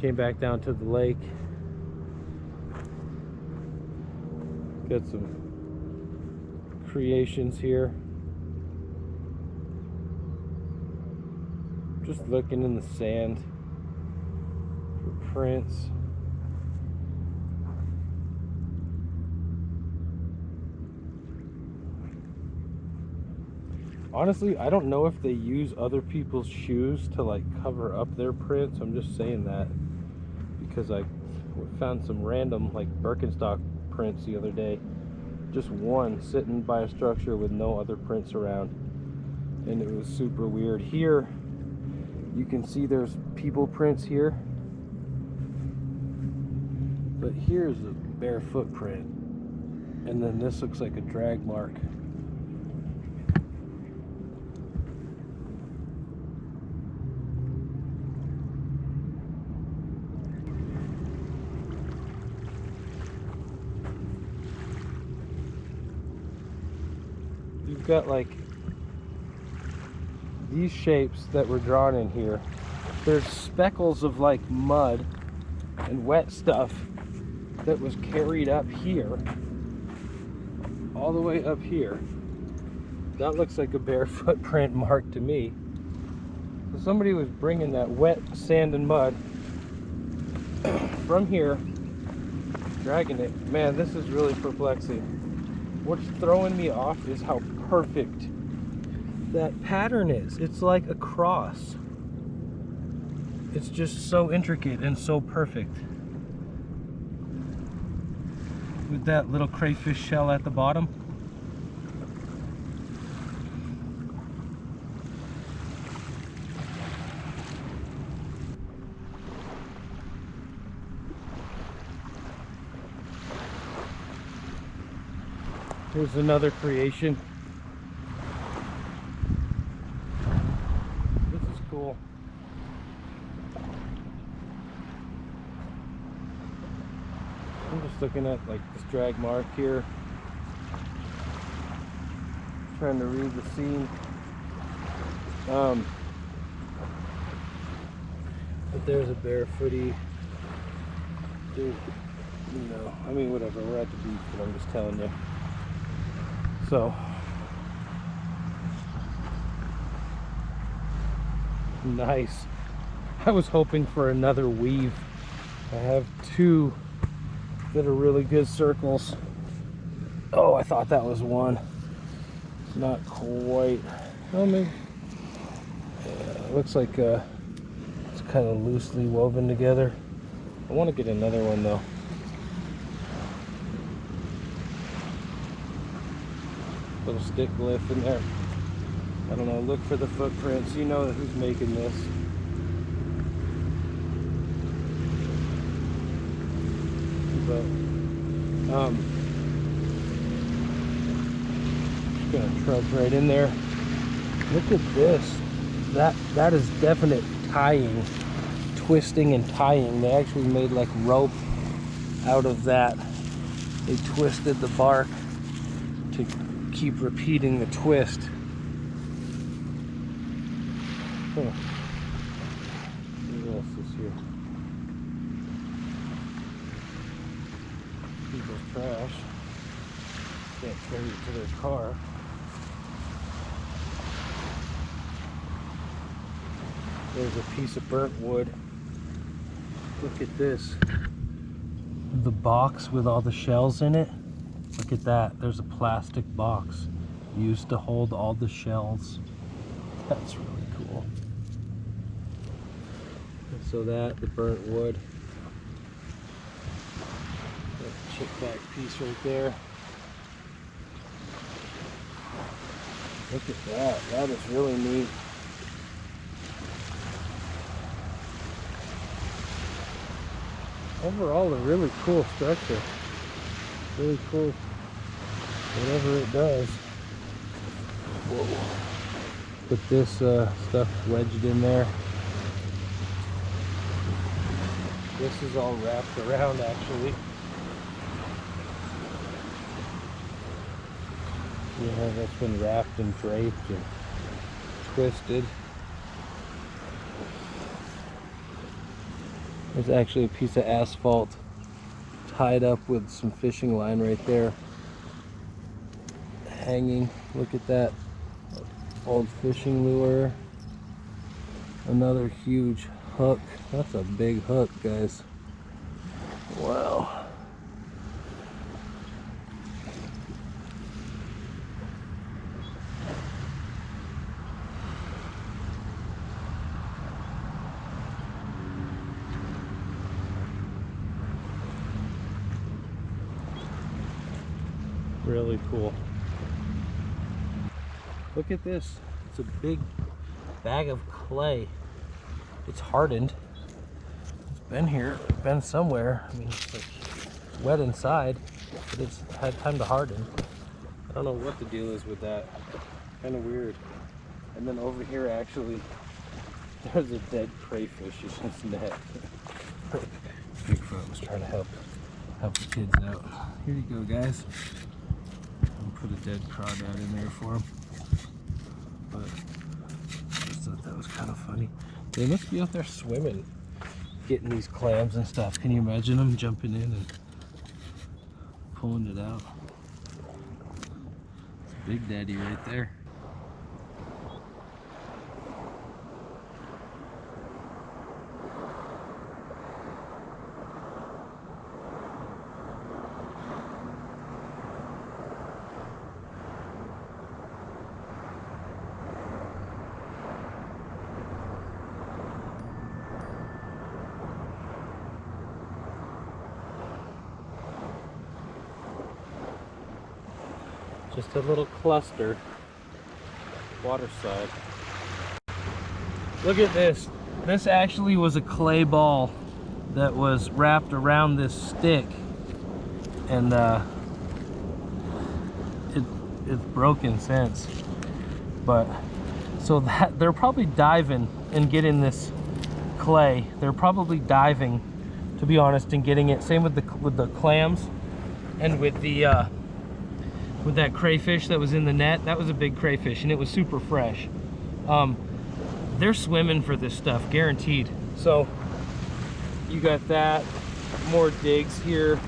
Came back down to the lake. Got some creations here. Just looking in the sand for prints. Honestly, I don't know if they use other people's shoes to like cover up their prints. I'm just saying that because I found some random like Birkenstock prints the other day. Just one sitting by a structure with no other prints around, and it was super weird. Here you can see there's people prints here, but here's a bare footprint, and then this looks like a drag mark. You've got like these shapes that were drawn in here. There's speckles of like mud and wet stuff that was carried up here, all the way up here. That looks like a bare footprint mark to me. So somebody was bringing that wet sand and mud from here, dragging it. Man, this is really perplexing. What's throwing me off is how perfect that pattern is. It's like a cross. It's just so intricate and so perfect. With that little crayfish shell at the bottom. Here's another creation. This is cool. I'm just looking at like this drag mark here. Trying to read the scene. But there's a barefooty. Dude, you know, I mean, whatever. We're at the beach, but I'm just telling you. So, nice. I was hoping for another weave. I have two that are really good circles. Oh, I thought that was one. Not quite. Oh, maybe. Yeah, it looks like it's kind of loosely woven together. I want to get another one though. Little stick glyph in there. I don't know, look for the footprints. You know who's making this. But just gonna trudge right in there. Look at this. That is definite tying, twisting and tying. They actually made like rope out of that. They twisted the bark to keep repeating the twist. Huh. What else is here? People's trash. Can't carry it to their car. There's a piece of burnt wood. Look at this. The box with all the shells in it. Look at that. There's a plastic box used to hold all the shells. That's really cool. And so the burnt wood. That chip back piece right there. Look at that. That is really neat. Overall, a really cool structure. Really cool. Whatever it does. Whoa. Put this stuff wedged in there. This is all wrapped around actually. Yeah, that's been wrapped and draped and twisted. There's actually a piece of asphalt tied up with some fishing line right there, hanging. Look at that old fishing lure. Another huge hook. That's a big hook, guys. Wow. Really cool. Look at this. It's a big bag of clay. It's hardened. It's been here, been somewhere. I mean, it's like wet inside, but it's had time to harden. I don't know what the deal is with that. Kind of weird. And then over here, actually, there's a dead crayfish in this net. Bigfoot was trying to help the kids out. Here you go, guys. Put a dead crawdad in there for them. But I just thought that was kind of funny. They must be out there swimming, getting these clams and stuff. Can you imagine them jumping in and pulling it out? It's Big Daddy right there. Just a little cluster, water side. Look at this. This actually was a clay ball that was wrapped around this stick, and it's broken since. But so that they're probably diving and getting this clay. They're probably diving, to be honest, and getting it. Same with the clams and with the with that crayfish that was in the net. That was a big crayfish and it was super fresh. They're swimming for this stuff, guaranteed. So you got that, more digs here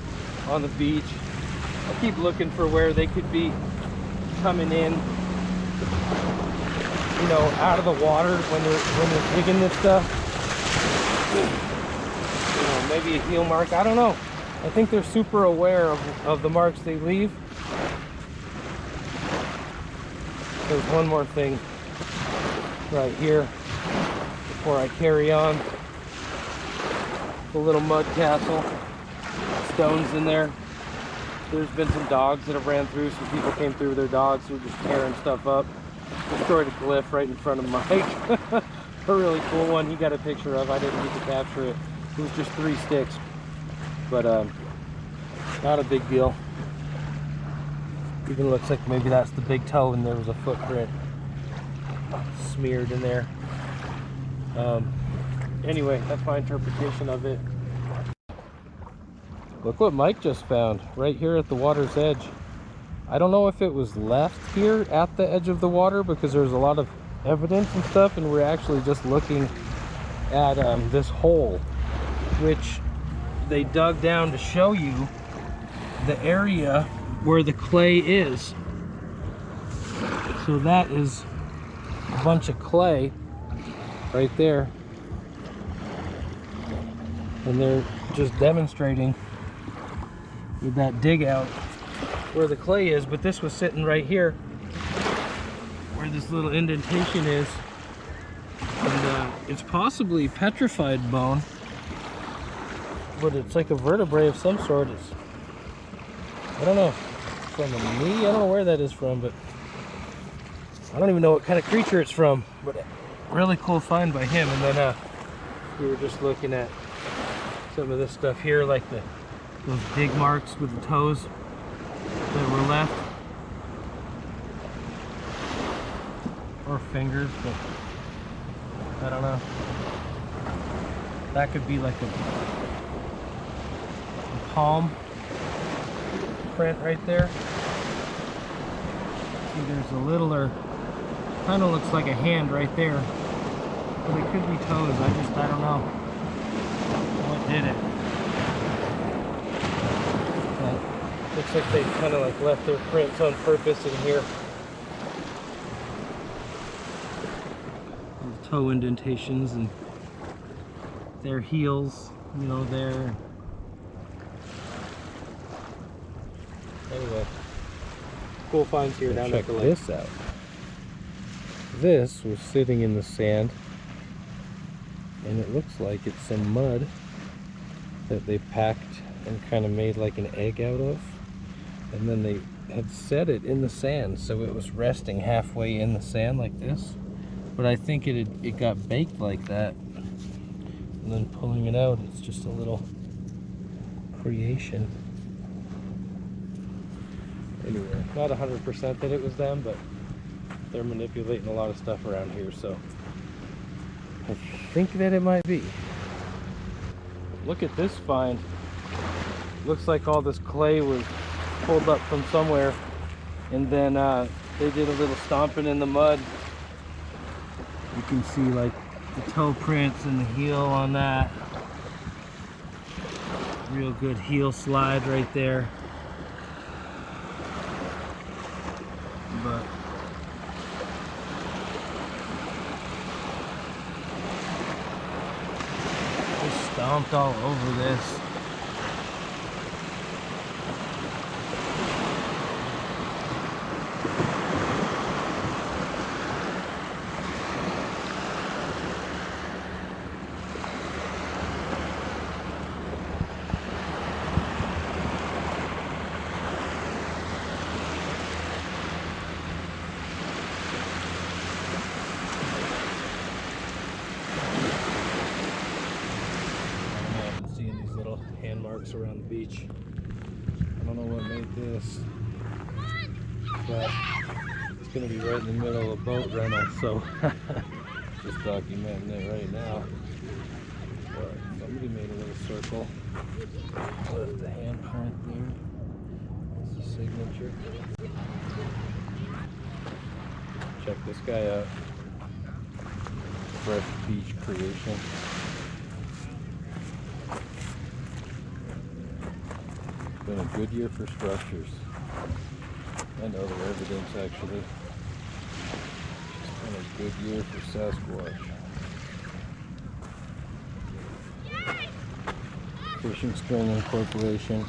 on the beach. I keep looking for where they could be coming in, you know, out of the water when they're digging this stuff. You know, maybe a heel mark, I don't know. I think they're super aware of the marks they leave. There's one more thing right here before I carry on. The little mud castle, stones in there. There's been some dogs that have ran through. Some people came through with their dogs who were just tearing stuff up. Destroyed a glyph right in front of Mike. A really cool one he got a picture of. I didn't get to capture it. It was just 3 sticks, but not a big deal. Even looks like maybe that's the big toe and there was a footprint smeared in there. Anyway, that's my interpretation of it. Look what Mike just found right here at the water's edge. I don't know if it was left here at the edge of the water because there's a lot of evidence and stuff, and we're actually just looking at this hole, which they dug down to show you the area where the clay is. So that is a bunch of clay right there, and they're just demonstrating with that dig out where the clay is. But this was sitting right here where this little indentation is, and it's possibly petrified bone, but it's like a vertebrae of some sort. I don't know, from a knee, I don't know where that is from, but I don't even know what kind of creature it's from. But really cool find by him. And then we were just looking at some of this stuff here, like those dig marks with the toes that were left, or fingers, but I don't know. That could be like a palm print right there. See, there's a littler, kind of looks like a hand right there, but it could be toes. I don't know what did it. Looks like they kind of like left their prints on purpose in here. Little toe indentations and their heels, you know, there. Anyway, cool finds here down at the lake. Check this out. This was sitting in the sand, and it looks like it's some mud that they packed and kind of made like an egg out of, and then they had set it in the sand, so it was resting halfway in the sand like this. But I think it got baked like that, and then pulling it out, it's just a little creation. Anyway, not 100% that it was them, but they're manipulating a lot of stuff around here, so I think that it might be. Look at this find. Looks like all this clay was pulled up from somewhere, and then they did a little stomping in the mud. You can see like the toe prints and the heel on that. Real good heel slide right there. But they stomped all over this. Hand marks around the beach. I don't know what made this, but it's going to be right in the middle of a boat rental, so just documenting it right now. But somebody made a little circle with the handprint there. That's the signature. Check this guy out. Fresh beach creation. Been a good year for structures and other evidence, actually. It's been a good year for Sasquatch. Fishing string incorporation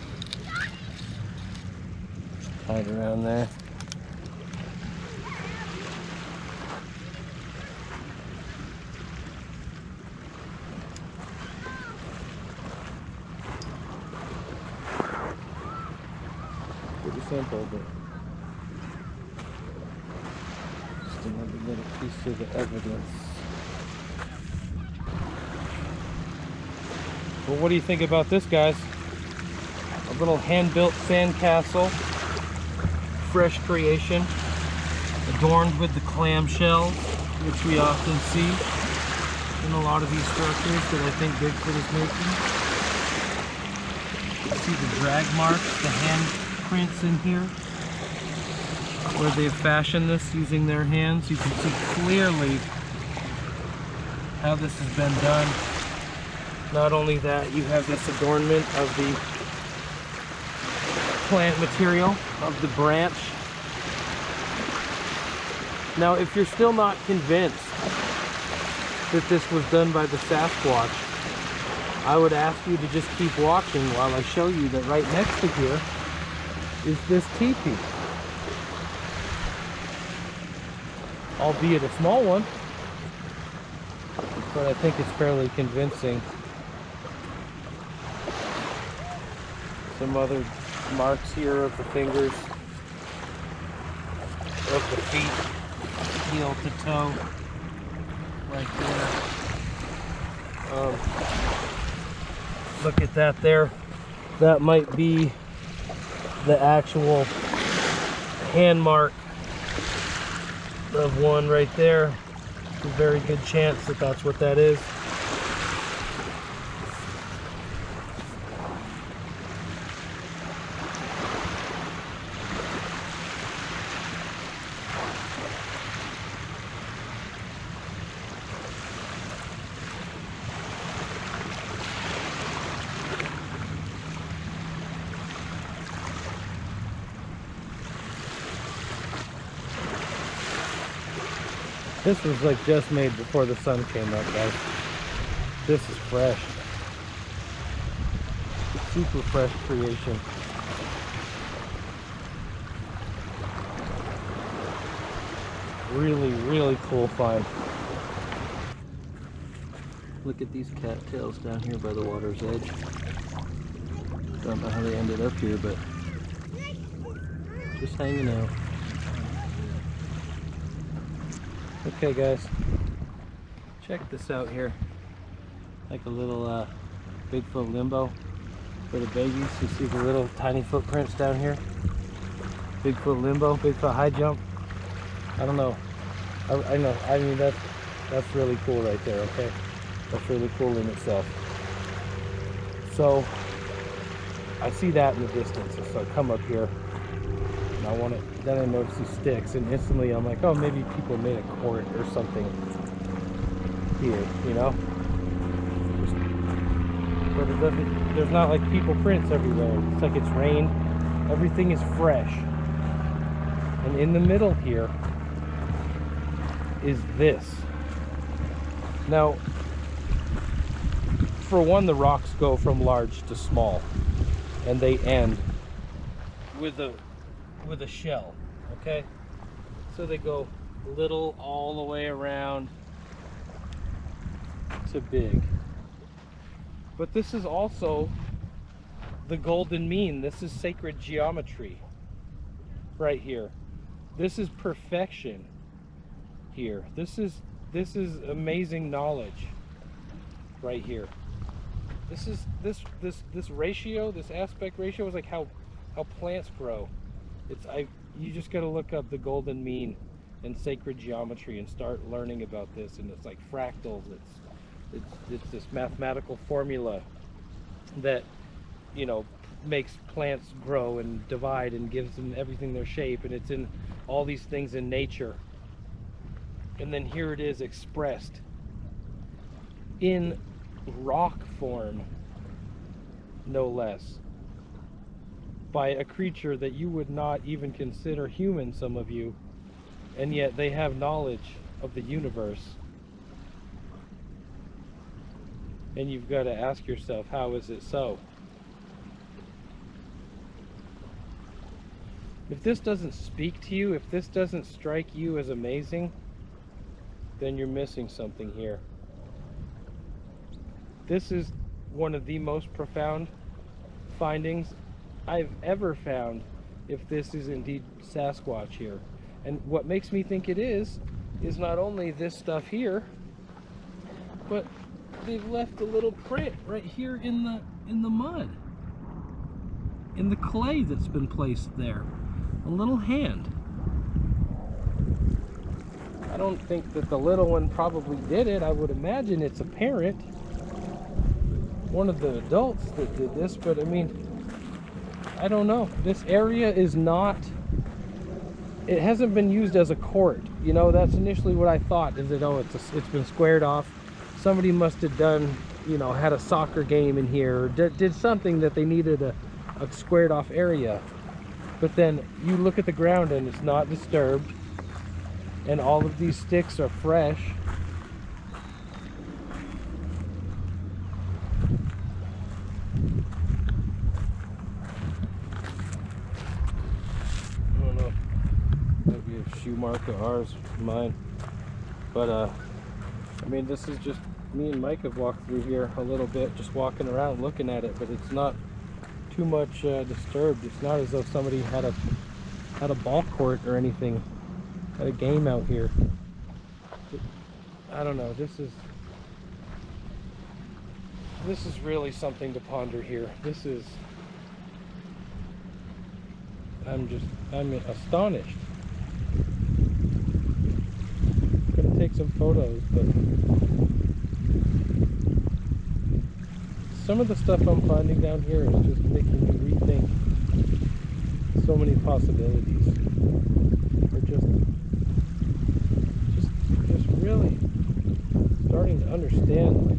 tied around there. Simple, but just another little piece of the evidence. Well, what do you think about this, guys? A little hand-built sandcastle, fresh creation, adorned with the clamshells, which we often see in a lot of these structures that I think Bigfoot is making. You see the drag marks, the hand prints in here where they've fashioned this using their hands. You can see clearly how this has been done. Not only that, you have this adornment of the plant material of the branch. Now, if you're still not convinced that this was done by the Sasquatch, I would ask you to just keep watching while I show you that right next to here is this teepee. Albeit a small one, but I think it's fairly convincing. Some other marks here of the fingers, of the feet, heel to toe, right there. Look at that there. That might be the actual hand mark of one right there. A very good chance that that's what that is. This was like just made before the sun came up, guys. This is fresh. Super fresh creation. Really, really cool find. Look at these cattails down here by the water's edge. Don't know how they ended up here, but just hanging out. Okay guys, check this out here. Like a little Bigfoot limbo for the babies. You see the little tiny footprints down here? Bigfoot limbo, Bigfoot high jump. I don't know. I know. I mean, that's really cool right there, okay? That's really cool in itself. So, I see that in the distance, so I come up here, and I want it, then I notice these sticks, and instantly I'm like, oh, maybe people made a court or something here, you know? But it doesn't, there's not like people prints everywhere. It's like it's rained. Everything is fresh. And in the middle here is this. Now, for one, the rocks go from large to small, and they end with a shell, okay? So they go little all the way around to big. But this is also the golden mean. This is sacred geometry right here. This is perfection here. This is amazing knowledge right here. This is this ratio, this aspect ratio is like how plants grow. You just got to look up the golden mean and sacred geometry and start learning about this. And it's like fractals. It's this mathematical formula that, you know, makes plants grow and divide and gives them everything their shape, and it's in all these things in nature. And then here it is expressed in rock form, no less, by a creature that you would not even consider human, some of you, and yet they have knowledge of the universe. And you've got to ask yourself, how is it so? If this doesn't speak to you, if this doesn't strike you as amazing, then you're missing something here. This is one of the most profound findings I've ever found, if this is indeed Sasquatch here. And what makes me think it is not only this stuff here, but they've left a little print right here in the mud, in the clay that's been placed there. A little hand. I don't think that the little one probably did it. I would imagine it's a parent, one of the adults that did this, but I mean, I don't know. This area is not, it hasn't been used as a court. You know, that's initially what I thought, is that, oh, it's been squared off. Somebody must have done, you know, had a soccer game in here, or did something that they needed a squared off area. But then you look at the ground and it's not disturbed, and all of these sticks are fresh. I don't know, maybe a shoe mark of ours, mine. But I mean, this is just, me and Mike have walked through here a little bit, just walking around looking at it, but it's not too much disturbed. It's not as though somebody had a ball court or anything, had a game out here. I don't know, this is really something to ponder here. This is, I'm astonished. I'm gonna take some photos, but some of the stuff I'm finding down here is just making me rethink so many possibilities. Or just really starting to understand, like,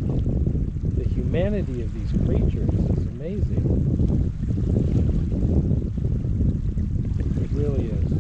the humanity of these creatures is amazing. It really is.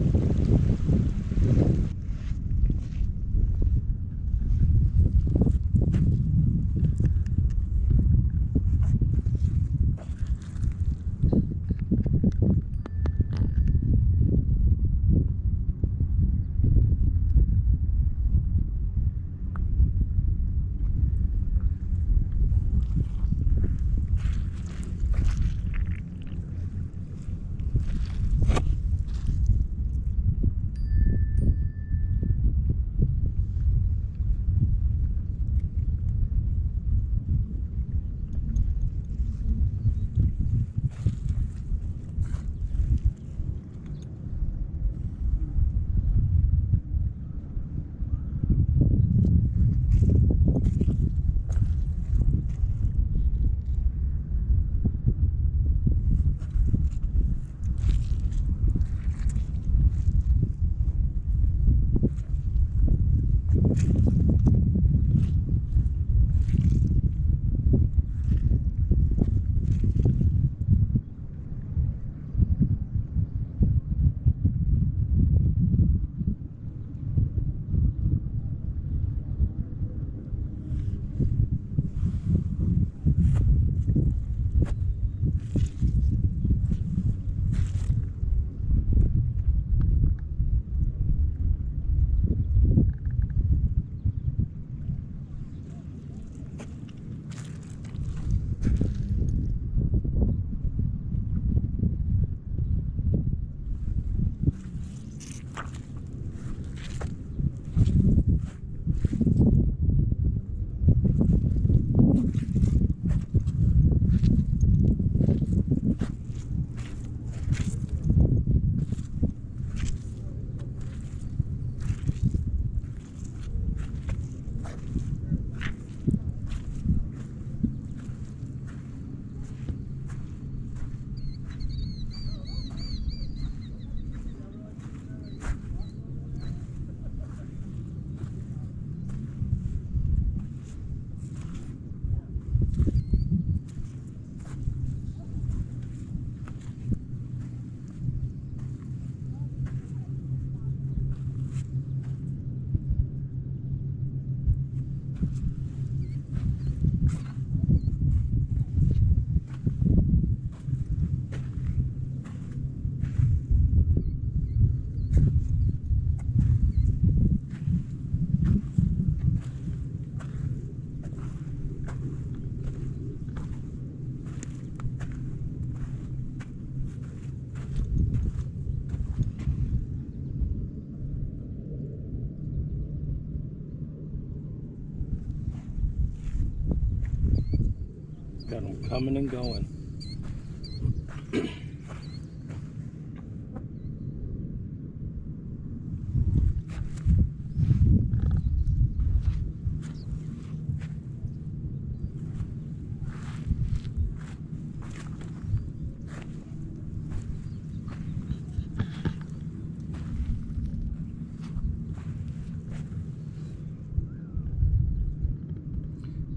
coming and going.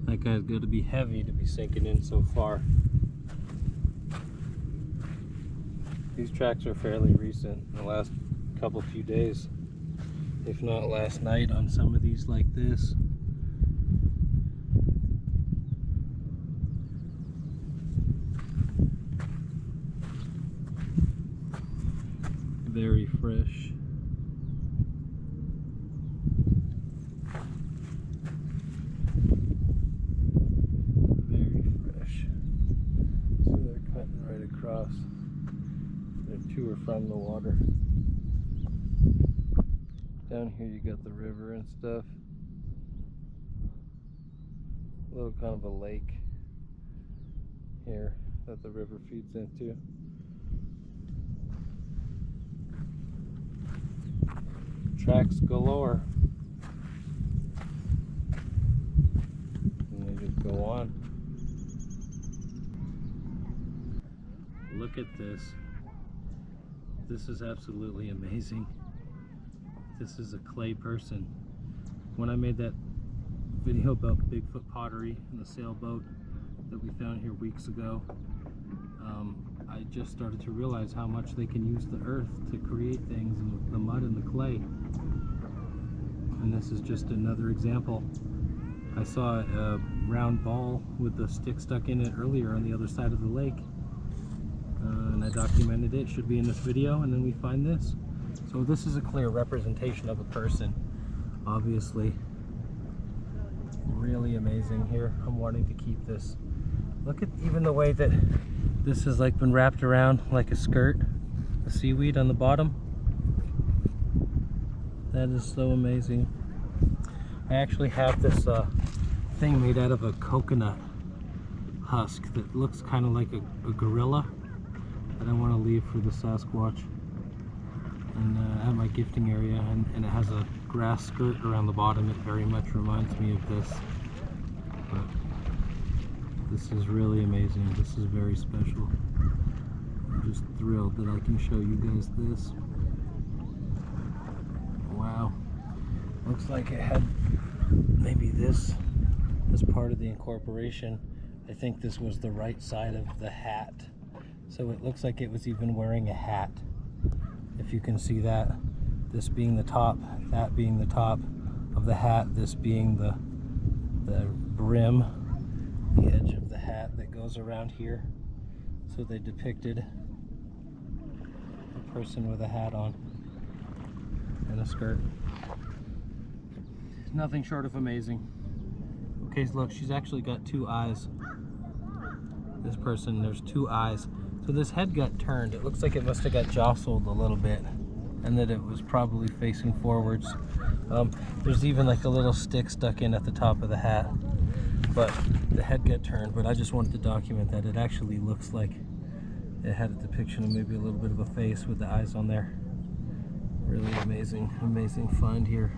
That guy's got to be heavy to be sinking in so far. These tracks are fairly recent, in the last few days, if not last night on some of these like this. Very fresh. Across. The two are from the water. Down here you got the river and stuff. A little kind of a lake here that the river feeds into. Tracks galore. And they just go on. Look at this. This is absolutely amazing. This is a clay person. When I made that video about Bigfoot pottery and the sailboat that we found here weeks ago, I just started to realize how much they can use the earth to create things, and the mud and the clay. And this is just another example. I saw a round ball with the stick stuck in it earlier on the other side of the lake. And I documented it. Should be in this video, and then we find this. So this is a clear representation of a person, obviously. Really amazing here. I'm wanting to keep this. Look at even the way that this has like been wrapped around like a skirt, the seaweed on the bottom. That is so amazing. I actually have this thing made out of a coconut husk that looks kind of like a gorilla that I want to leave for the Sasquatch, and at my gifting area, and it has a grass skirt around the bottom. It very much reminds me of this, but this is really amazing. This is very special. I'm just thrilled that I can show you guys this. Wow, looks like it had maybe this as part of the incorporation. I think this was the right side of the hat. So it looks like it was even wearing a hat, if you can see that. This being the top, that being the top of the hat, this being the brim, the edge of the hat that goes around here. So they depicted a person with a hat on and a skirt. Nothing short of amazing. Okay, so look, she's actually got two eyes. This person, there's two eyes. So this head got turned. It looks like it must have got jostled a little bit, and that it was probably facing forwards. There's even like a little stick stuck in at the top of the hat, but the head got turned. But I just wanted to document that it actually looks like it had a depiction of maybe a little bit of a face with the eyes on there. Really amazing, amazing find here.